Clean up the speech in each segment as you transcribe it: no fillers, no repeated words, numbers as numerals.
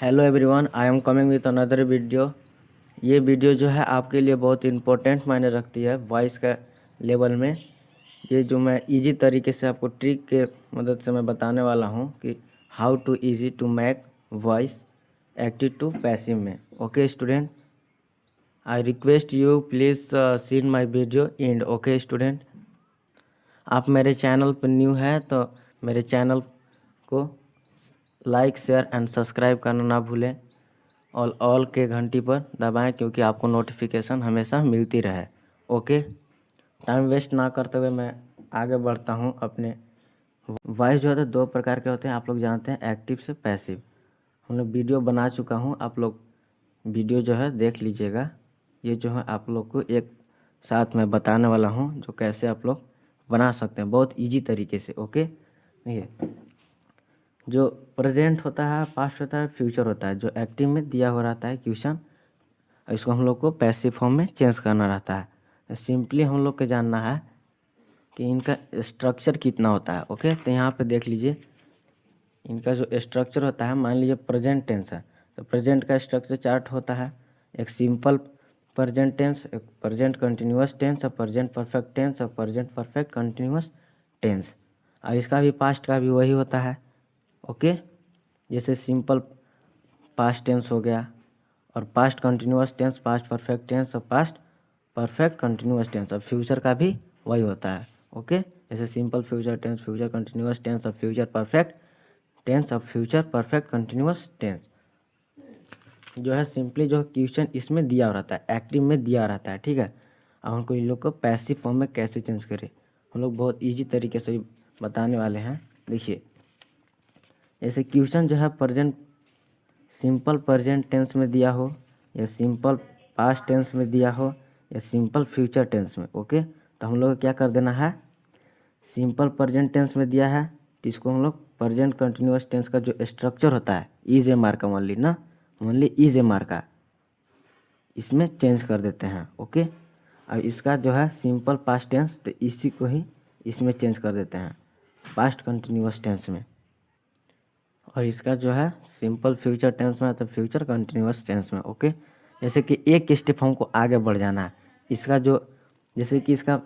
Hello everyone, I am coming with another video. ये video जो है आपके लिए बहुत इंपॉर्टेंट मायने रखती है वॉइस का लेवल में। ये जो मैं इजी तरीके से आपको ट्रिक के मदद से मैं बताने वाला हूँ कि how to easy to make voice active to passive में। Okay student, I request you please see my video end. Okay student, आप मेरे चैनल पर न्यू है तो मेरे चैनल को लाइक शेयर एंड सब्सक्राइब करना ना भूलें और ऑल के घंटी पर दबाएं क्योंकि आपको नोटिफिकेशन हमेशा मिलती रहे। ओके, टाइम वेस्ट ना करते हुए मैं आगे बढ़ता हूं। अपने वॉइस जो होते हैं दो प्रकार के होते हैं, आप लोग जानते हैं, एक्टिव से पैसिव। हम लोग वीडियो बना चुका हूं, आप लोग वीडियो जो है देख लीजिएगा। ये जो है आप लोग को एक साथ में बताने वाला हूं जो कैसे आप लोग बना सकते हैं बहुत ईजी तरीके से। ओके, ये जो प्रेजेंट होता है, पास्ट होता है, फ्यूचर होता है, जो एक्टिव में दिया हो रहता है क्वेश्चन, इसको हम लोग को पैसिव फॉर्म में चेंज करना रहता है। सिंपली हम लोग को जानना है कि इनका स्ट्रक्चर कितना होता है। ओके, तो यहाँ पे देख लीजिए, इनका जो स्ट्रक्चर होता है, मान लीजिए प्रेजेंट टेंस है तो प्रेजेंट का स्ट्रक्चर चार्ट होता है। एक सिंपल प्रेजेंट टेंस, एक प्रेजेंट कंटिन्यूअस टेंस, और प्रेजेंट परफेक्ट टेंस, और प्रेजेंट परफेक्ट कंटिन्यूअस टेंस। और इसका भी पास्ट का भी वही होता है। ओके, जैसे सिंपल पास्ट टेंस हो गया, और past continuous tense, past perfect tense, और पास्ट परफेक्ट कंटिन्यूअस टेंस। और फ्यूचर का भी वही होता है। ओके, जैसे simple future tense, future continuous tense, और फ्यूचर परफेक्ट टेंस, और फ्यूचर परफेक्ट कंटिन्यूअस टेंस। जो है सिंपली जो क्वेश्चन इसमें दिया रहता है, एक्टिव में दिया रहता है। ठीक है, अब हमको इन लोग को पैसिव फॉर्म में कैसे चेंज करें, हम लोग बहुत ईजी तरीके से बताने वाले हैं। देखिए, जैसे क्वेश्चन जो है प्रेजेंट सिंपल प्रेजेंट टेंस में दिया हो, या सिंपल पास्ट टेंस में दिया हो, या सिंपल फ्यूचर टेंस में। ओके, तो हम लोग को क्या कर देना है, सिंपल प्रेजेंट टेंस में दिया है तो इसको हम लोग प्रेजेंट कंटिन्यूअस टेंस का जो स्ट्रक्चर होता है, इज ए मार का ओनली ना, ओनली इज ए मार का, इसमें चेंज कर देते हैं। ओके, अब इसका जो है सिंपल पास्ट टेंस, तो इसी को ही इसमें चेंज कर देते हैं पास्ट कंटिन्यूअस टेंस में। और इसका जो है सिंपल फ्यूचर टेंस में, तो फ्यूचर कंटिन्यूअस टेंस में। ओके, जैसे कि एक स्टेप हमको आगे बढ़ जाना है। इसका जो, जैसे कि इसका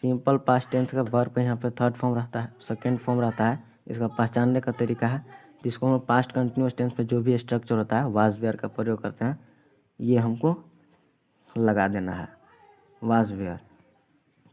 सिंपल पास्ट टेंस का वर्ब यहाँ पे थर्ड फॉर्म रहता है, सेकंड फॉर्म रहता है। इसका पहचानने का तरीका है, जिसको हम पास्ट कंटिन्यूअस टेंस पे जो भी स्ट्रक्चर होता है वाज वेयर का प्रयोग करते हैं, ये हमको लगा देना है, वाज वेयर।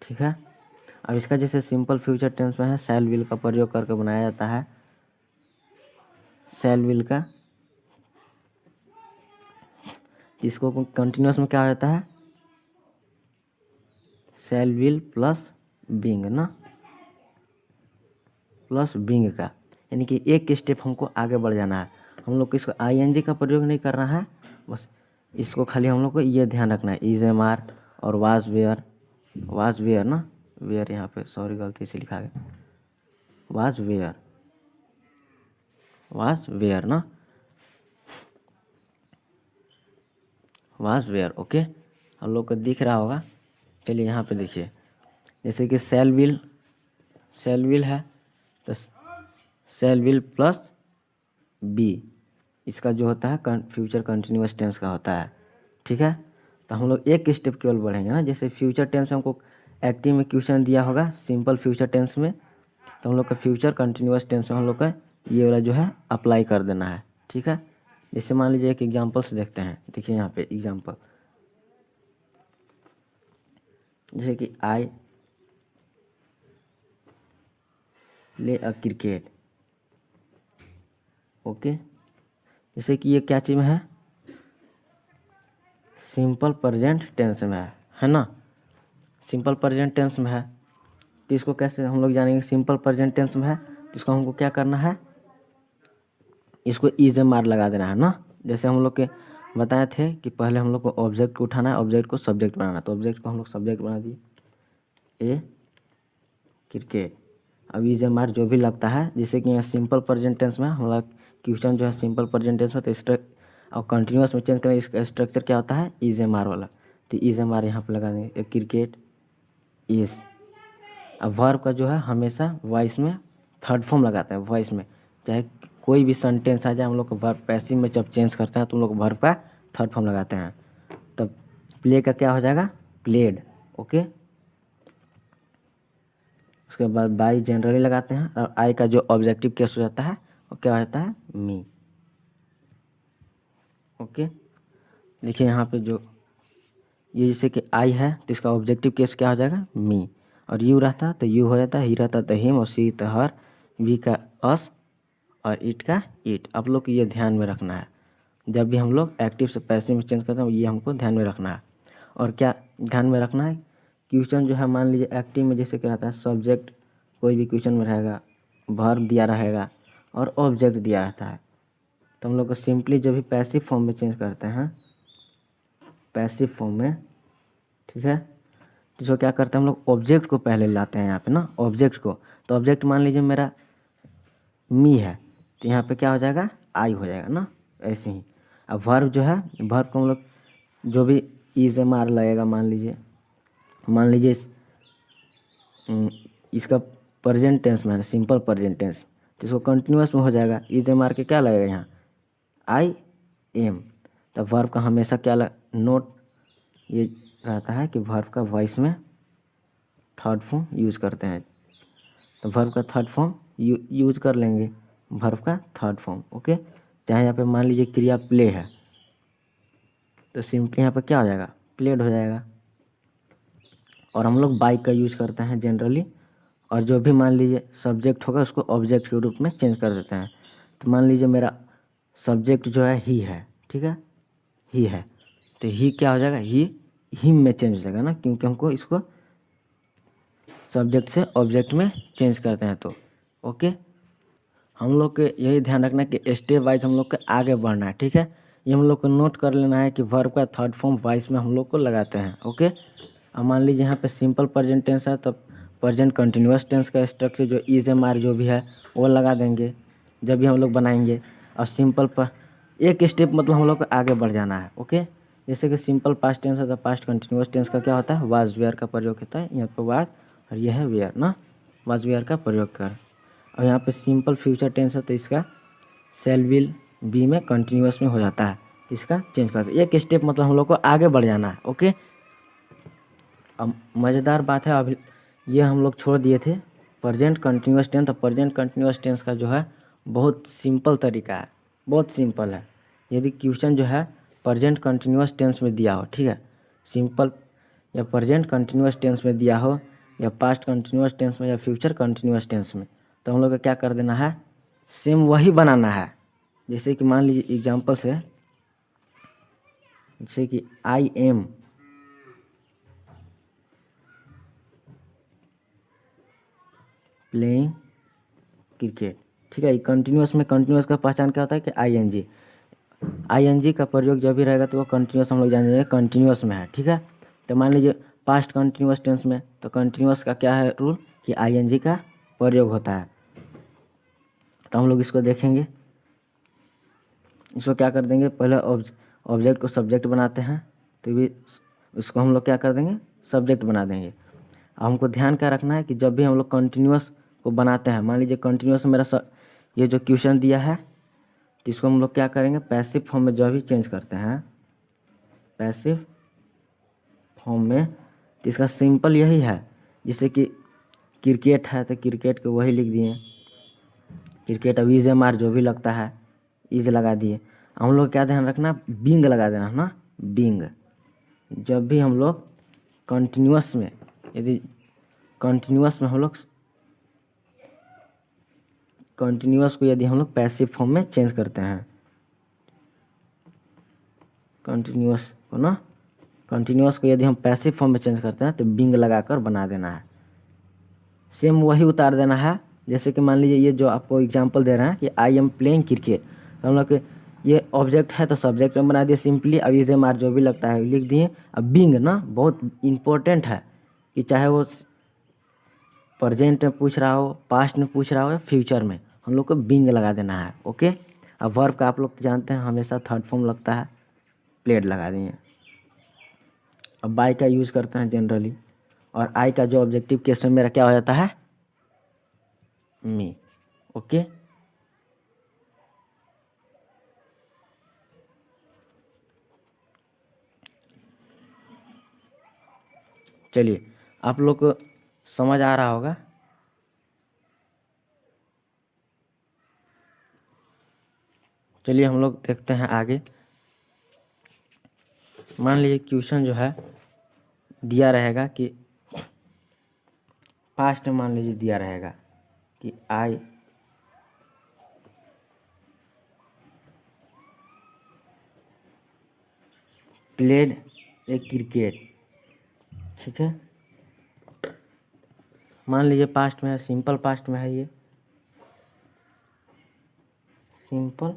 ठीक है, अब इसका जैसे सिंपल फ्यूचर टेंस में है, शैल विल का प्रयोग करके बनाया जाता है। शैल विल का, इसको कंटिन्यूअस में क्या होता है, शैल विल प्लस बीइंग ना, प्लस बीइंग का, यानी कि एक स्टेप हमको आगे बढ़ जाना है। हम लोग को इसको आईएनजी का प्रयोग नहीं करना है, बस इसको खाली हम लोग को ये ध्यान रखना है, इज एम आर और वाज वेयर ना, वेयर यहाँ पे सॉरी गलती से लिखा गया, वाज वेयर ना, वाज वेयर। ओके, हम लोग को दिख रहा होगा। चलिए यहाँ पे देखिए, जैसे कि शैल विल है तो शैल विल प्लस बी, इसका जो होता है फ्यूचर कंटिन्यूअस टेंस का होता है। ठीक है, तो हम लोग एक स्टेप केवल बढ़ेंगे ना। जैसे फ्यूचर टेंस में हमको एक्टिव में क्वेश्चन दिया होगा सिंपल फ्यूचर टेंस में, तो हम लोग का फ्यूचर कंटिन्यूअस टेंस में हम लोग का ये वाला जो है अप्लाई कर देना है। ठीक है, जैसे मान लीजिए एक एग्जाम्पल से देखते हैं। देखिए यहाँ पे एग्जाम्पल, जैसे कि I play a cricket. Okay, जैसे कि ये क्या चीज़ में है, सिंपल प्रेजेंट टेंस में है ना, सिंपल प्रेजेंट टेंस में है। तो इसको कैसे हम लोग जानेंगे, सिंपल प्रेजेंट टेंस में है तो इसको हमको क्या करना है, इसको इज ए मार लगा देना है ना। जैसे हम लोग के बताए थे कि पहले हम लोग को ऑब्जेक्ट को उठाना है, ऑब्जेक्ट को सब्जेक्ट बनाना, तो ऑब्जेक्ट को हम लोग सब्जेक्ट बना दिए, ए क्रिकेट। अब इज एम आर जो भी लगता है, जैसे कि यहाँ सिंपल प्रेजेंट टेंस में हम लोग क्वेश्चन जो है सिंपल प्रेजेंट टेंस में, तो और कंटिन्यूअस में चेंज करें, इसका स्ट्रक्चर क्या होता है, इज एम आर वाला, तो इज एम आर यहाँ पर लगा देंगे, क्रिकेट इज। अब वर्ब का जो है हमेशा वॉइस में थर्ड फॉर्म लगाते हैं, वॉइस में, चाहे कोई भी सेंटेंस आ जाए हम लोग को वर्ब पैसिव में जब चेंज करते हैं तो हम लोग वर्ब का थर्ड फॉर्म लगाते हैं। तब प्ले का क्या हो जाएगा, प्लेड। ओके, उसके बाद बाई जनरली लगाते हैं और आई का जो ऑब्जेक्टिव केस हो जाता है वो क्या हो जाता है, मी। ओके, देखिए यहाँ पे जो ये जैसे कि आई है तो इसका ऑब्जेक्टिव केस क्या हो जाएगा, मी। और यू रहता तो यू हो जाता, ही रहता तो हिम, और सी तो हर, वी का अस, और इट का इट। आप लोग को ये ध्यान में रखना है जब भी हम लोग एक्टिव से पैसिव में चेंज करते हैं, ये हमको ध्यान में रखना है। और क्या ध्यान में रखना है, क्वेश्चन जो है मान लीजिए एक्टिव में जैसे क्या रहता है, सब्जेक्ट कोई भी क्वेश्चन में रहेगा, वर्ब दिया रहेगा और ऑब्जेक्ट दिया रहता है। तो हम लोग को सिंपली जब भी पैसिव फॉर्म में चेंज करते हैं, पैसिव फॉर्म में, ठीक है, तो जो क्या करते हैं हम लोग ऑब्जेक्ट को पहले लाते हैं यहाँ पे ना, ऑब्जेक्ट को। तो ऑब्जेक्ट मान लीजिए मेरा मी है तो यहाँ पे क्या हो जाएगा, आई हो जाएगा ना, ऐसे ही। अब वर्ब जो है, वर्ब को हम लोग जो भी इज एम आर लगेगा, मान लीजिए इसका प्रेजेंट टेंस में है, सिंपल प्रेजेंट टेंस, तो इसको कंटिन्यूअस में हो जाएगा। इज एम आर के क्या लगेगा यहाँ, आई एम। तो वर्ब का हमेशा क्या नोट ये रहता है कि वर्ब का वॉइस में थर्ड फॉर्म यूज करते हैं। तो वर्ब का थर्ड फॉर्म यूज कर लेंगे, वर्ब का थर्ड फॉर्म। ओके, चाहे यहाँ पे मान लीजिए क्रिया प्ले है तो सिंपली यहाँ पे क्या हो जाएगा, प्लेड हो जाएगा। और हम लोग बाई का यूज करते हैं जनरली, और जो भी मान लीजिए सब्जेक्ट होगा उसको ऑब्जेक्ट के रूप में चेंज कर देते हैं। तो मान लीजिए मेरा सब्जेक्ट जो है ही है, ठीक है, ही है, तो ही क्या हो जाएगा, ही हिम में चेंज हो जाएगा ना, क्योंकि हमको इसको सब्जेक्ट से ऑब्जेक्ट में चेंज करते हैं। तो ओके, हम लोग के यही ध्यान रखना है कि स्टेप वाइज हम लोग को आगे बढ़ना है, ठीक है। ये हम लोग को नोट कर लेना है कि वर्ब का थर्ड फॉर्म वॉइस में हम लोग को लगाते हैं। ओके, अब मान लीजिए यहाँ पे सिंपल प्रेजेंट टेंस है तो प्रेजेंट कंटिन्यूअस टेंस का स्ट्रक्चर जो इज एम आर जो भी है वो लगा देंगे जब भी हम लोग बनाएंगे। और सिंपल पर एक स्टेप मतलब हम लोग को आगे बढ़ जाना है। ओके, जैसे कि सिंपल पास्ट टेंस है तो पास्ट कंटिन्यूअस टेंस का क्या होता है, वाज वेयर का प्रयोग होता है। यहाँ पर वाज और यह है वेयर ना, वाज वेयर का प्रयोग कर। और यहाँ पे सिंपल फ्यूचर टेंस है तो इसका शैल विल बी में कंटिन्यूअस में हो जाता है, इसका चेंज करते हैं। एक स्टेप मतलब हम लोग को आगे बढ़ जाना है। ओके, अब मज़ेदार बात है, अभी ये हम लोग छोड़ दिए थे प्रेजेंट कंटिन्यूअस टेंस। तो प्रेजेंट कंटिन्यूअस टेंस का जो है बहुत सिंपल तरीका है, बहुत सिंपल है। यदि क्वेश्चन जो है प्रेजेंट कंटिन्यूअस टेंस में दिया हो, ठीक है, सिंपल या प्रेजेंट कंटिन्यूअस टेंस में दिया हो, या पास्ट कंटिन्यूअस टेंस में, या फ्यूचर कंटिन्यूअस टेंस में, तो हम लोग को क्या कर देना है, सेम वही बनाना है। जैसे कि मान लीजिए एग्जाम्पल से, जैसे कि आई एम प्लेइंग क्रिकेट, ठीक है। कंटिन्यूअस में कंटिन्यूअस का पहचान क्या होता है कि आई एन जी का प्रयोग जब भी रहेगा तो वो कंटिन्यूअस हम लोग जान जाएंगे कंटिन्यूअस में है, ठीक है। तो मान लीजिए पास्ट कंटिन्यूअस टेंस में, तो कंटिन्यूअस का क्या है रूल कि आई.एन.जी का प्रयोग होता है। तो हम लोग इसको देखेंगे, इसको क्या कर देंगे, पहले ऑब्जेक्ट को सब्जेक्ट बनाते हैं, तो भी इसको हम लोग क्या कर देंगे, सब्जेक्ट बना देंगे। हमको ध्यान क्या रखना है कि जब भी हम लोग कंटिन्यूअस को बनाते हैं, मान लीजिए कंटिन्यूअस मेरा ये जो क्वेश्चन दिया है, तो इसको हम लोग क्या करेंगे, पैसिव फॉर्म में जो भी चेंज करते हैं, पैसिव फॉर्म में, तो इसका सिंपल यही है। जैसे कि क्रिकेट है तो क्रिकेट को वही लिख दिए, क्रिकेट। अब इज एम आर जो भी लगता है इज लगा दिए। हम लोग क्या ध्यान रखना, बिंग लगा देना है ना, बिंग। जब भी हम लोग कंटिन्यूअस में, यदि कंटिन्यूअस में हम लोग कंटिन्यूअस को यदि हम लोग पैसिव फॉर्म में चेंज करते हैं, कंटिन्यूअस को यदि हम पैसिव फॉर्म में चेंज करते हैं तो बिंग लगाकर बना देना है, सेम वही उतार देना है। जैसे कि मान लीजिए ये जो आपको एग्जांपल दे रहे हैं कि आई एम प्लेइंग क्रिकेट, तो हम लोग ये ऑब्जेक्ट है तो सब्जेक्ट में बना दिए सिंपली। अब इज एम आर जो भी लगता है लिख दिए। अब बिंग ना बहुत इम्पोर्टेंट है कि चाहे वो प्रेजेंट में पूछ रहा हो, पास्ट में पूछ रहा हो, या फ्यूचर में, हम लोग को बिंग लगा देना है। ओके, अब वर्ब का आप लोग जानते हैं हमेशा थर्ड फॉर्म लगता है, प्लेड लगा दिए। अब बाई का यूज़ करते हैं जनरली, और आई का जो ऑब्जेक्टिव केस में मेरा क्या हो जाता है, मी। ओके, चलिए आप लोग को समझ आ रहा होगा। चलिए हम लोग देखते हैं आगे। मान लीजिए क्वेश्चन जो है दिया रहेगा कि पास्ट में मान लीजिए दिया रहेगा कि आई प्लेड ए क्रिकेट, ठीक है। मान लीजिए पास्ट में है, सिंपल पास्ट में है, ये सिंपल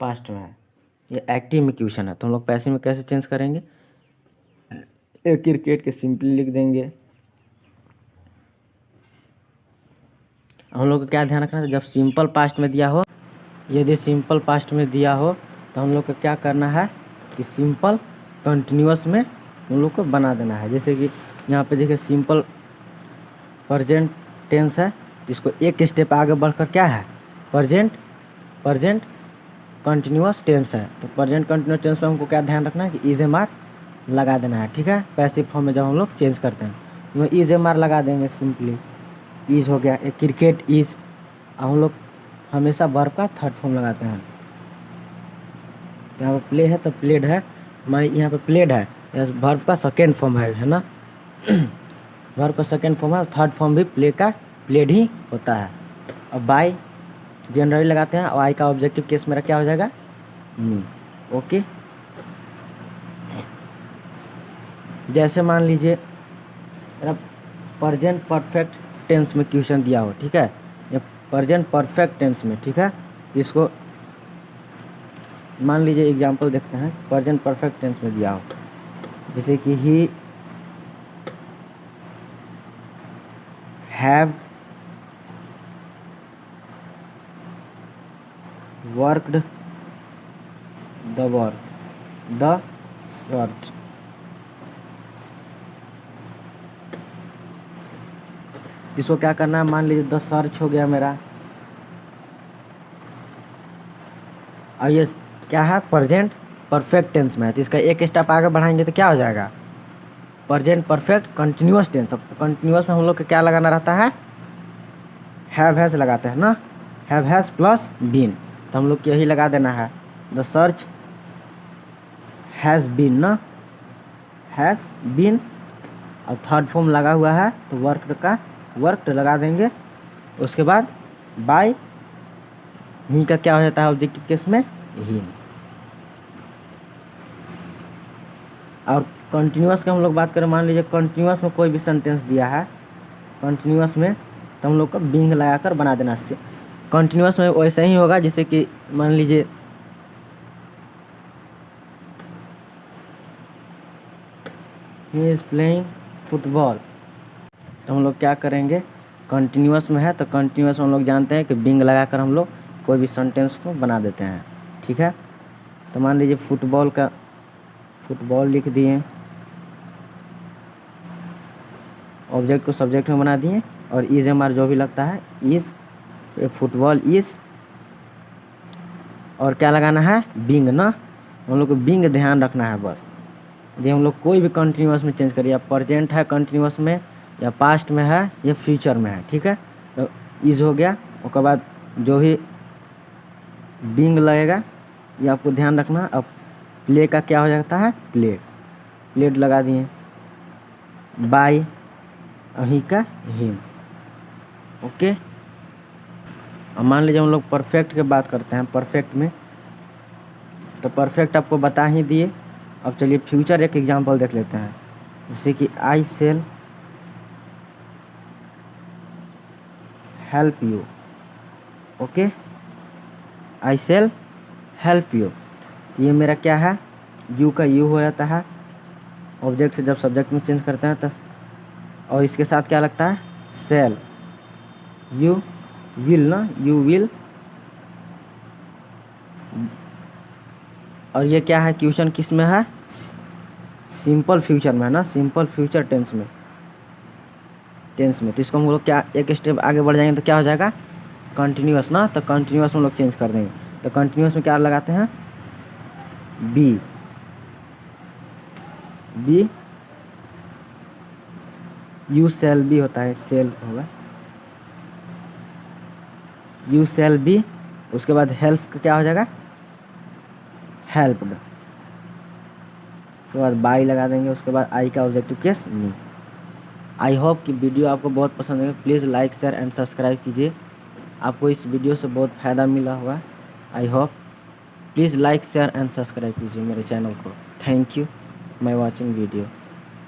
पास्ट में है, ये एक्टिव में क्वेश्चन है। तो हम लोग पैसिव में कैसे चेंज करेंगे, ए क्रिकेट के सिंपली लिख देंगे। हम लोग को क्या ध्यान रखना है, जब सिंपल पास्ट में दिया हो, यदि सिंपल पास्ट में दिया हो तो हम लोग को क्या करना है कि सिंपल कंटिन्यूअस में हम लोग को बना देना है। जैसे कि यहाँ पे देखिए सिंपल प्रेजेंट टेंस है, इसको एक स्टेप आगे बढ़कर क्या है, प्रेजेंट कंटिन्यूअस टेंस है। तो प्रेजेंट कंटिन्यूअस टेंस में हमको क्या ध्यान रखना है कि इज एम आर लगा देना है, ठीक है। पैसिव फॉर्म में जब हम लोग चेंज करते हैं तो इज एम आर लगा देंगे, सिंपली इज हो गया, ए क्रिकेट इज। हम लोग हमेशा वर्ब का थर्ड फॉर्म लगाते हैं। यहाँ पर प्ले है तो प्लेड है, हमारे यहाँ पे प्लेड है, वर्ब का सेकेंड फॉर्म है ना। वर्ब का सेकेंड फॉर्म है, थर्ड फॉर्म भी प्ले का प्लेड ही होता है। अब बाय जनरली लगाते हैं, और आई का ऑब्जेक्टिव केस मेरा क्या हो जाएगा, मी। ओके, जैसे मान लीजिए मेरा प्रेजेंट परफेक्ट टेंस में क्वेश्चन दिया हो, ठीक है, या प्रेजेंट परफेक्ट टेंस में, ठीक है। तो इसको मान लीजिए एग्जांपल देखते हैं, प्रेजेंट परफेक्ट टेंस में दिया हो, जैसे कि he have worked the search. इसको क्या करना है, मान लीजिए द सर्च हो गया मेरा, और ये क्या है, प्रेजेंट परफेक्ट टेंस में है। तो इसका एक स्टेप आगे बढ़ाएंगे तो क्या हो जाएगा, प्रेजेंट परफेक्ट कंटिन्यूअस टेंस। तो कंटिन्यूअस में हम लोग को क्या लगाना रहता है, हैव हैज लगाते हैं ना, हैव हैज प्लस बीन। तो हम लोग को यही लगा देना है, द सर्च हैज़ बीन ना, हैज़ बीन, और थर्ड फॉर्म लगा हुआ है तो वर्क लगा देंगे। उसके बाद बाय ही का क्या हो जाता है ऑब्जेक्टिव केस में, ही। और कंटिन्यूअस का हम लोग बात करें, मान लीजिए कंटिन्यूअस में कोई भी सेंटेंस दिया है कंटिन्यूअस में, तो हम लोग को बीइंग लगाकर बना देना। कंटिन्यूअस में वैसे ही होगा, जैसे कि मान लीजिए ही इज़ प्लेइंग फुटबॉल, तो हम लोग क्या करेंगे, कंटिन्यूअस में है तो कंटिन्यूअस में हम लोग जानते हैं कि बीइंग लगाकर हम लोग कोई भी सेंटेंस को बना देते हैं, ठीक है। तो मान लीजिए फुटबॉल लिख दिए, ऑब्जेक्ट को सब्जेक्ट में बना दिए, और इज एम आर जो भी लगता है इज, फुटबॉल इज, और क्या लगाना है, बीइंग ना। हम लोग को बीइंग ध्यान रखना है बस। यदि हम लोग कोई भी कंटिन्यूअस में चेंज करिए, या प्रेजेंट है कंटिन्यूअस में, या पास्ट में है, या फ्यूचर में है, ठीक है। तो इज हो गया, उसके बाद जो भी बीइंग लगेगा ये आपको ध्यान रखना। अब प्ले का क्या हो जाता है, प्लेड लगा दिए, बाय ही का हिम। ओके, अब मान लीजिए हम लोग परफेक्ट की बात करते हैं। परफेक्ट में तो परफेक्ट आपको बता ही दिए। अब चलिए फ्यूचर एक एग्जांपल देख लेते हैं, जैसे कि I shall help you. Okay, I shall help you, तो ये मेरा क्या है, यू का यू हो जाता है ऑब्जेक्ट से जब सब्जेक्ट में चेंज करते हैं तो, और इसके साथ क्या लगता है, सेल, यू विल ना, यू विल। और ये क्या है, क्वेश्चन किस में है, सिंपल फ्यूचर में है ना, सिंपल फ्यूचर टेंस में। तो इसको हम लोग क्या एक स्टेप आगे बढ़ जाएंगे तो क्या हो जाएगा, कंटिन्यूअस ना। तो कंटिन्यूअस हम लोग चेंज कर देंगे, तो कंटिन्यूअस में क्या लगाते हैं, बी यू सेल बी होता है, सेल होगा यू सेल बी। उसके बाद हेल्प का क्या हो जाएगा, हेल्प्ड। उसके बाद बाई लगा देंगे। उसके बाद आई का objective case me. I hope कि वीडियो आपको बहुत पसंद है। Please like share and subscribe कीजिए। आपको इस वीडियो से बहुत फ़ायदा मिला होगा। I hope please like share and subscribe कीजिए मेरे चैनल को। Thank you my watching video.